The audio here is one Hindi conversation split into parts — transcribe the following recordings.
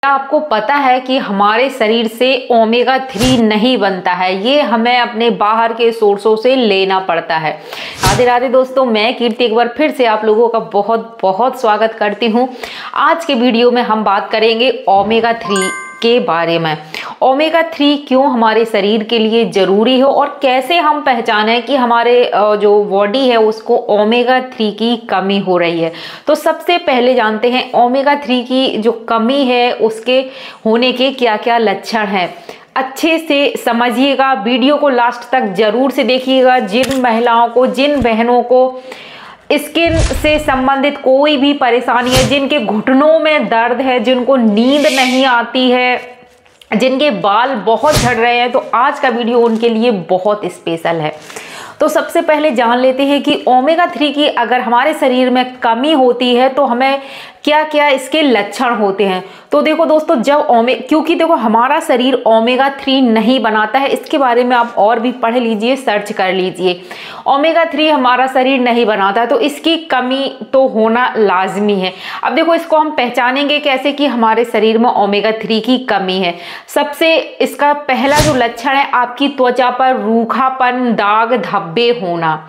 क्या आपको पता है कि हमारे शरीर से ओमेगा 3 नहीं बनता है, ये हमें अपने बाहर के सोर्सों से लेना पड़ता है। राधे राधे दोस्तों, मैं कीर्ति एक बार फिर से आप लोगों का बहुत बहुत स्वागत करती हूँ। आज के वीडियो में हम बात करेंगे ओमेगा 3 के बारे में। ओमेगा 3 क्यों हमारे शरीर के लिए जरूरी है और कैसे हम पहचानें कि हमारे जो बॉडी है उसको ओमेगा 3 की कमी हो रही है। तो सबसे पहले जानते हैं ओमेगा 3 की जो कमी है उसके होने के क्या क्या लक्षण हैं। अच्छे से समझिएगा, वीडियो को लास्ट तक जरूर से देखिएगा। जिन महिलाओं को, जिन बहनों को स्किन से संबंधित कोई भी परेशानी है, जिनके घुटनों में दर्द है, जिनको नींद नहीं आती है, जिनके बाल बहुत झड़ रहे हैं, तो आज का वीडियो उनके लिए बहुत स्पेशल है। तो सबसे पहले जान लेते हैं कि ओमेगा 3 की अगर हमारे शरीर में कमी होती है तो हमें क्या क्या इसके लक्षण होते हैं। तो देखो दोस्तों, जब क्योंकि देखो हमारा शरीर ओमेगा 3 नहीं बनाता है, इसके बारे में आप और भी पढ़ लीजिए, सर्च कर लीजिए। ओमेगा 3 हमारा शरीर नहीं बनाता है तो इसकी कमी तो होना लाजमी है। अब देखो इसको हम पहचानेंगे कैसे कि हमारे शरीर में ओमेगा 3 की कमी है। सबसे इसका पहला जो लक्षण है, आपकी त्वचा पर रूखापन, दाग धब्बे होना।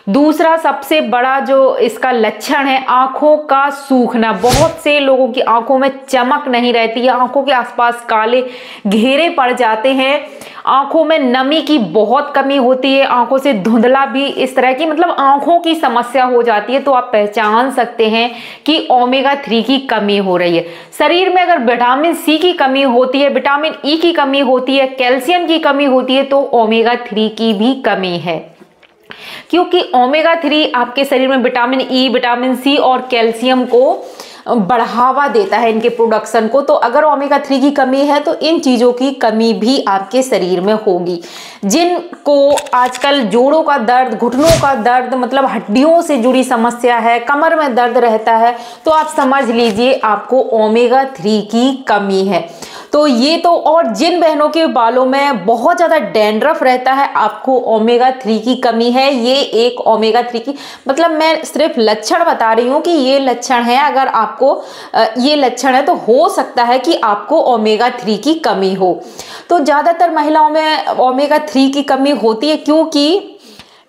दूसरा सबसे बड़ा जो इसका लक्षण है, आंखों का सूखना। बहुत से लोगों की आंखों में चमक नहीं रहती है, आंखों के आसपास काले घेरे पड़ जाते हैं, आंखों में नमी की बहुत कमी होती है, आंखों से धुंधला भी, इस तरह की मतलब आंखों की समस्या हो जाती है। तो आप पहचान सकते हैं कि ओमेगा 3 की कमी हो रही है। शरीर में अगर विटामिन सी की कमी होती है, विटामिन ई की कमी होती है, कैल्शियम की कमी होती है, तो ओमेगा 3 की भी कमी है। क्योंकि ओमेगा 3 आपके शरीर में विटामिन ई, विटामिन सी और कैल्शियम को बढ़ावा देता है, इनके प्रोडक्शन को। तो अगर ओमेगा 3 की कमी है तो इन चीज़ों की कमी भी आपके शरीर में होगी। जिनको आजकल जोड़ों का दर्द, घुटनों का दर्द, मतलब हड्डियों से जुड़ी समस्या है, कमर में दर्द रहता है, तो आप समझ लीजिए आपको ओमेगा 3 की कमी है। तो ये तो, और जिन बहनों के बालों में बहुत ज़्यादा डैंड्रफ रहता है, आपको ओमेगा 3 की कमी है। ये एक ओमेगा 3 की, मतलब मैं सिर्फ लक्षण बता रही हूँ कि ये लक्षण है। अगर आपको ये लक्षण है तो हो सकता है कि आपको ओमेगा 3 की कमी हो। तो ज़्यादातर महिलाओं में ओमेगा 3 की कमी होती है क्योंकि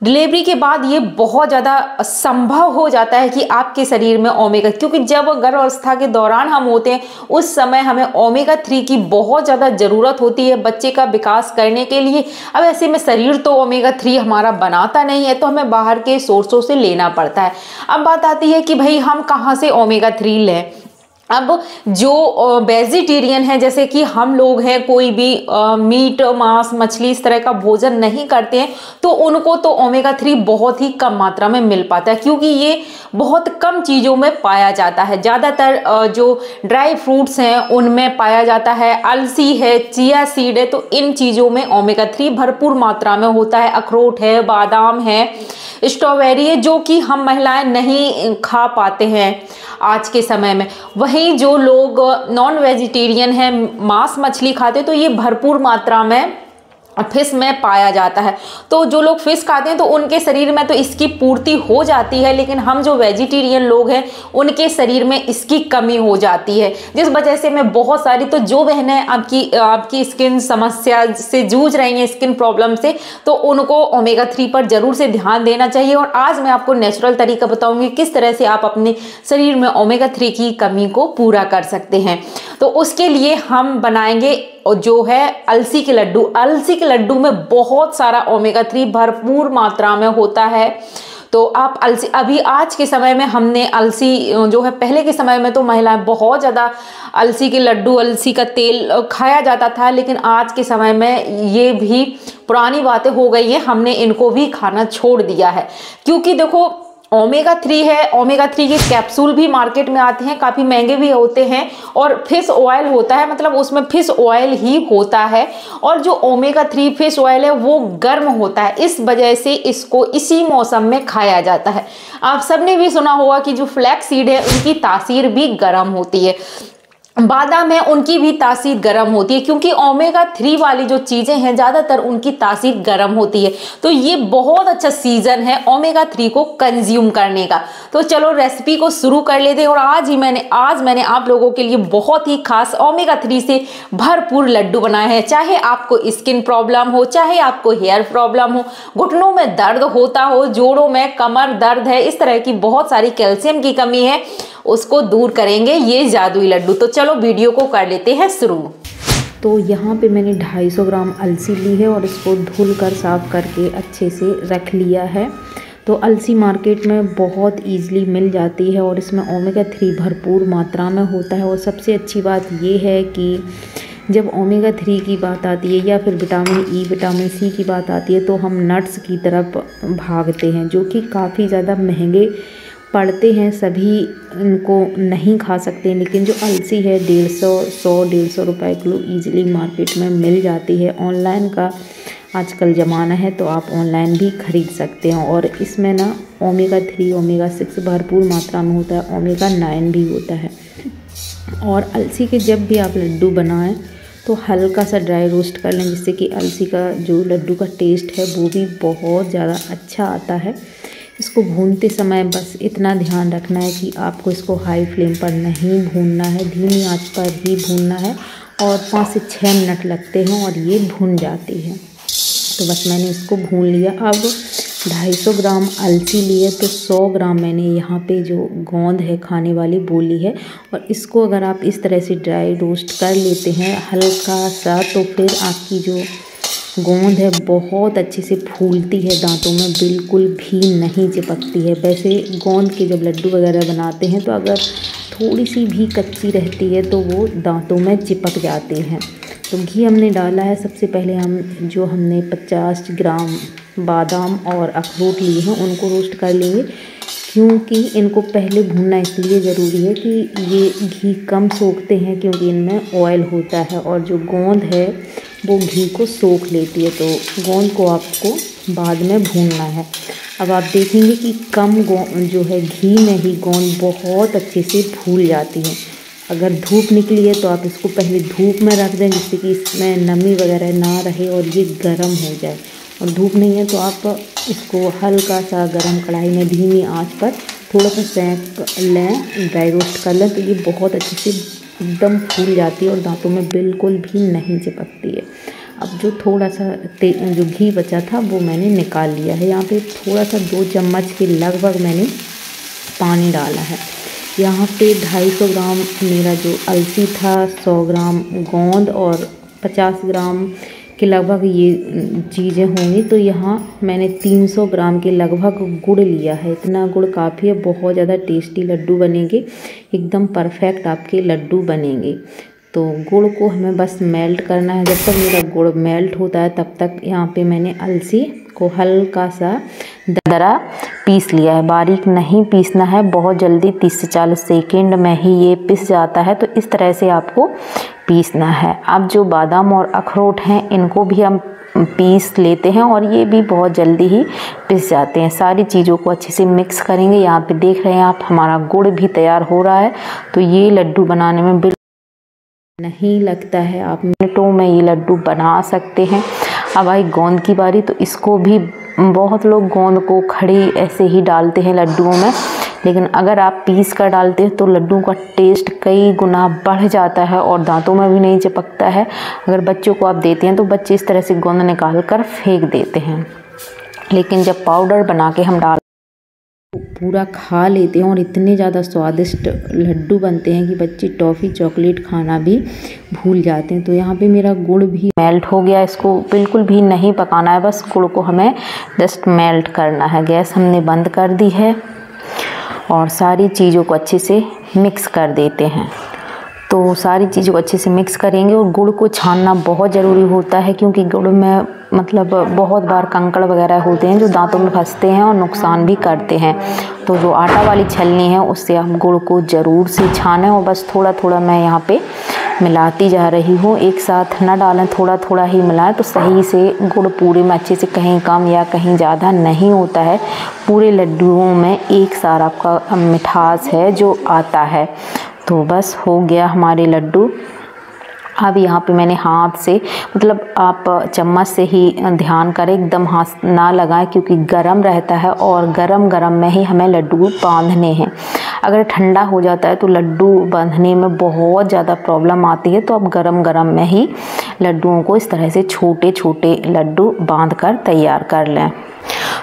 डिलीवरी के बाद ये बहुत ज़्यादा संभव हो जाता है कि आपके शरीर में ओमेगा, क्योंकि जब गर्भावस्था के दौरान हम होते हैं उस समय हमें ओमेगा 3 की बहुत ज़्यादा ज़रूरत होती है बच्चे का विकास करने के लिए। अब ऐसे में शरीर तो ओमेगा 3 हमारा बनाता नहीं है, तो हमें बाहर के सोर्सों से लेना पड़ता है। अब बात आती है कि भाई हम कहाँ से ओमेगा 3 लें। अब जो वेजिटेरियन है, जैसे कि हम लोग हैं, कोई भी मीट, मांस, मछली इस तरह का भोजन नहीं करते हैं, तो उनको तो ओमेगा 3 बहुत ही कम मात्रा में मिल पाता है, क्योंकि ये बहुत कम चीज़ों में पाया जाता है। ज़्यादातर जो ड्राई फ्रूट्स हैं उनमें पाया जाता है, अलसी है, चिया सीड है, तो इन चीज़ों में ओमेगा 3 भरपूर मात्रा में होता है। अखरोट है, बादाम है, स्ट्रॉबेरी है, जो कि हम महिलाएं नहीं खा पाते हैं आज के समय में। वहीं जो लोग नॉन वेजिटेरियन हैं, मांस मछली खाते हैं, तो ये भरपूर मात्रा में फिश में पाया जाता है। तो जो लोग फिश खाते हैं तो उनके शरीर में तो इसकी पूर्ति हो जाती है, लेकिन हम जो वेजिटेरियन लोग हैं उनके शरीर में इसकी कमी हो जाती है, जिस वजह से मैं बहुत सारी, तो जो बहनें आपकी स्किन समस्या से जूझ रही हैं, स्किन प्रॉब्लम से, तो उनको ओमेगा 3 पर जरूर से ध्यान देना चाहिए। और आज मैं आपको नेचुरल तरीका बताऊंगी किस तरह से आप अपने शरीर में ओमेगा 3 की कमी को पूरा कर सकते हैं। तो उसके लिए हम बनाएंगे और जो है अलसी के लड्डू। अलसी के लड्डू में बहुत सारा ओमेगा 3 भरपूर मात्रा में होता है। तो आप अलसी, अभी आज के समय में हमने अलसी जो है, पहले के समय में तो महिलाएं बहुत ज़्यादा अलसी के लड्डू, अलसी का तेल खाया जाता था, लेकिन आज के समय में ये भी पुरानी बातें हो गई हैं, हमने इनको भी खाना छोड़ दिया है। क्योंकि देखो ओमेगा 3 है, ओमेगा 3 के कैप्सूल भी मार्केट में आते हैं, काफ़ी महंगे भी होते हैं, और फिश ऑयल होता है, मतलब उसमें फिश ऑयल ही होता है, और जो ओमेगा 3 फिश ऑयल है वो गर्म होता है, इस वजह से इसको इसी मौसम में खाया जाता है। आप सबने भी सुना होगा कि जो फ्लैक्स सीड है उनकी तासीर भी गर्म होती है। बादाम है उनकी भी तासीर गर्म होती है, क्योंकि ओमेगा 3 वाली जो चीज़ें हैं ज़्यादातर उनकी तासीर गर्म होती है। तो ये बहुत अच्छा सीज़न है ओमेगा 3 को कंज्यूम करने का। तो चलो रेसिपी को शुरू कर लेते हैं। और आज मैंने आप लोगों के लिए बहुत ही खास ओमेगा 3 से भरपूर लड्डू बनाए हैं। चाहे आपको स्किन प्रॉब्लम हो, चाहे आपको हेयर प्रॉब्लम हो, घुटनों में दर्द होता हो, जोड़ों में कमर दर्द है, इस तरह की बहुत सारी कैल्शियम की कमी है, उसको दूर करेंगे ये जादुई लड्डू। तो चलो वीडियो को कर लेते हैं शुरू। तो यहाँ पे मैंने 250 ग्राम अलसी ली है और इसको धुल कर साफ़ करके अच्छे से रख लिया है। तो अलसी मार्केट में बहुत ईज़िली मिल जाती है और इसमें ओमेगा 3 भरपूर मात्रा में होता है। और सबसे अच्छी बात ये है कि जब ओमेगा 3 की बात आती है या फिर विटामिन ई, विटामिन सी की बात आती है तो हम नट्स की तरफ भागते हैं, जो कि काफ़ी ज़्यादा महंगे पड़ते हैं, सभी इनको नहीं खा सकते। लेकिन जो अलसी है 150 रुपए किलो ईजिली मार्केट में मिल जाती है। ऑनलाइन का आजकल ज़माना है तो आप ऑनलाइन भी ख़रीद सकते हैं। और इसमें ना ओमेगा 3, ओमेगा 6 भरपूर मात्रा में होता है, ओमेगा 9 भी होता है। और अलसी के जब भी आप लड्डू बनाएं तो हल्का सा ड्राई रोस्ट कर लें, जिससे कि अलसी का जो लड्डू का टेस्ट है वो भी बहुत ज़्यादा अच्छा आता है। इसको भूनते समय बस इतना ध्यान रखना है कि आपको इसको हाई फ्लेम पर नहीं भूनना है, धीमी आंच पर ही भूनना है। और 5 से 6 मिनट लगते हैं और ये भून जाती है। तो बस मैंने इसको भून लिया। अब 250 ग्राम अलसी लिए तो 100 ग्राम मैंने यहाँ पे जो गोंद है खाने वाली वो ली है। और इसको अगर आप इस तरह से ड्राई रोस्ट कर लेते हैं हल्का सा, तो फिर आपकी जो गोंद है बहुत अच्छे से फूलती है, दांतों में बिल्कुल भी नहीं चिपकती है। वैसे गोंद के जब लड्डू वगैरह बनाते हैं तो अगर थोड़ी सी भी कच्ची रहती है तो वो दांतों में चिपक जाते हैं। तो घी हमने डाला है। सबसे पहले हमने 50 ग्राम बादाम और अखरोट लिए हैं उनको रोस्ट कर लेंगे, क्योंकि इनको पहले भूनना इसलिए ज़रूरी है कि ये घी कम सोखते हैं, क्योंकि इनमें ऑयल होता है और जो गोंद है वो घी को सोख लेती है। तो गोंद को आपको बाद में भूनना है। अब आप देखेंगे कि कम जो है घी में ही गोंद बहुत अच्छे से फूल जाती है। अगर धूप निकली है तो आप इसको पहले धूप में रख दें, जिससे कि इसमें नमी वगैरह ना रहे और ये गर्म हो जाए। और धूप नहीं है तो आप इसको हल्का सा गर्म कढ़ाई में धीमी आंच पर थोड़ा सा सेंक लें, ड्राई रोस्ट कर लें, तो ये बहुत अच्छे से एकदम फूल जाती है और दांतों में बिल्कुल भी नहीं चिपकती है। अब जो थोड़ा सा जो घी बचा था वो मैंने निकाल लिया है। यहाँ पे थोड़ा सा 2 चम्मच के लगभग मैंने पानी डाला है। यहाँ पे 250 ग्राम मेरा जो अलसी था, 100 ग्राम गोंद और 50 ग्राम के लगभग ये चीज़ें होंगी। तो यहाँ मैंने 300 ग्राम के लगभग गुड़ लिया है। इतना गुड़ काफ़ी है, बहुत ज़्यादा टेस्टी लड्डू बनेंगे, एकदम परफेक्ट आपके लड्डू बनेंगे। तो गुड़ को हमें बस मेल्ट करना है। जब तक मेरा गुड़ मेल्ट होता है तब तक यहाँ पे मैंने अलसी को हल्का सा दरदरा पीस लिया है, बारीक नहीं पीसना है, बहुत जल्दी 30 से 40 सेकेंड में ही ये पिस जाता है। तो इस तरह से आपको पीसना है। अब जो बादाम और अखरोट हैं इनको भी हम पीस लेते हैं और ये भी बहुत जल्दी ही पिस जाते हैं। सारी चीज़ों को अच्छे से मिक्स करेंगे। यहाँ पे देख रहे हैं आप हमारा गुड़ भी तैयार हो रहा है। तो ये लड्डू बनाने में बिल्कुल नहीं लगता है, आप मिनटों में ये लड्डू बना सकते हैं। अब आई गोंद की बारी। तो इसको भी बहुत लोग गोंद को खड़ी ऐसे ही डालते हैं लड्डुओं में, लेकिन अगर आप पीस कर डालते हैं तो लड्डू का टेस्ट कई गुना बढ़ जाता है और दांतों में भी नहीं चिपकता है। अगर बच्चों को आप देते हैं तो बच्चे इस तरह से गोंद निकाल कर फेंक देते हैं, लेकिन जब पाउडर बना के हम डाल पूरा खा लेते हैं और इतने ज़्यादा स्वादिष्ट लड्डू बनते हैं कि बच्चे टॉफ़ी चॉकलेट खाना भी भूल जाते हैं। तो यहाँ पे मेरा गुड़ भी मेल्ट हो गया। इसको बिल्कुल भी नहीं पकाना है, बस गुड़ को हमें जस्ट मेल्ट करना है। गैस हमने बंद कर दी है और सारी चीज़ों को अच्छे से मिक्स कर देते हैं। तो सारी चीज़ों को अच्छे से मिक्स करेंगे। और गुड़ को छानना बहुत ज़रूरी होता है, क्योंकि गुड़ में मतलब बहुत बार कंकड़ वगैरह होते हैं जो दांतों में फंसते हैं और नुकसान भी करते हैं। तो जो आटा वाली छलनी है उससे आप गुड़ को ज़रूर से छानें। और बस थोड़ा थोड़ा मैं यहाँ पे मिलाती जा रही हूँ, एक साथ ना डालें, थोड़ा थोड़ा ही मिलाएं तो सही से गुड़ पूरे में अच्छे से कहीं कम या कहीं ज़्यादा नहीं होता है। पूरे लड्डुओं में एक सार आपका मिठास है जो आता है। तो बस हो गया हमारे लड्डू। अब यहाँ पे मैंने हाथ से, मतलब आप चम्मच से ही ध्यान करें, एकदम हाथ ना लगाएं क्योंकि गरम रहता है और गरम गरम में ही हमें लड्डू बांधने हैं। अगर ठंडा हो जाता है तो लड्डू बांधने में बहुत ज़्यादा प्रॉब्लम आती है। तो आप गरम गरम में ही लड्डुओं को इस तरह से छोटे छोटे लड्डू बांध कर तैयार कर लें।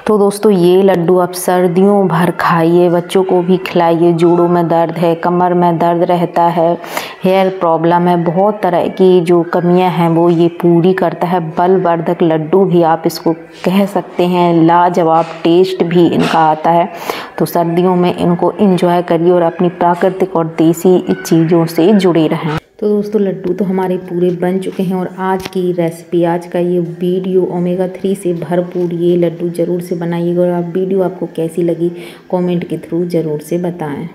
तो दोस्तों ये लड्डू आप सर्दियों भर खाइए, बच्चों को भी खिलाइए। जोड़ों में दर्द है, कमर में दर्द रहता है, हेयर प्रॉब्लम है, बहुत तरह की जो कमियां हैं वो ये पूरी करता है। बलवर्धक लड्डू भी आप इसको कह सकते हैं। लाजवाब टेस्ट भी इनका आता है। तो सर्दियों में इनको एंजॉय करिए और अपनी प्राकृतिक और देसी चीज़ों से जुड़े रहें। तो दोस्तों लड्डू तो हमारे पूरे बन चुके हैं और आज की रेसिपी, आज का ये वीडियो ओमेगा 3 से भरपूर ये लड्डू ज़रूर से बनाइएगा। और आप वीडियो आपको कैसी लगी कमेंट के थ्रू ज़रूर से बताएं।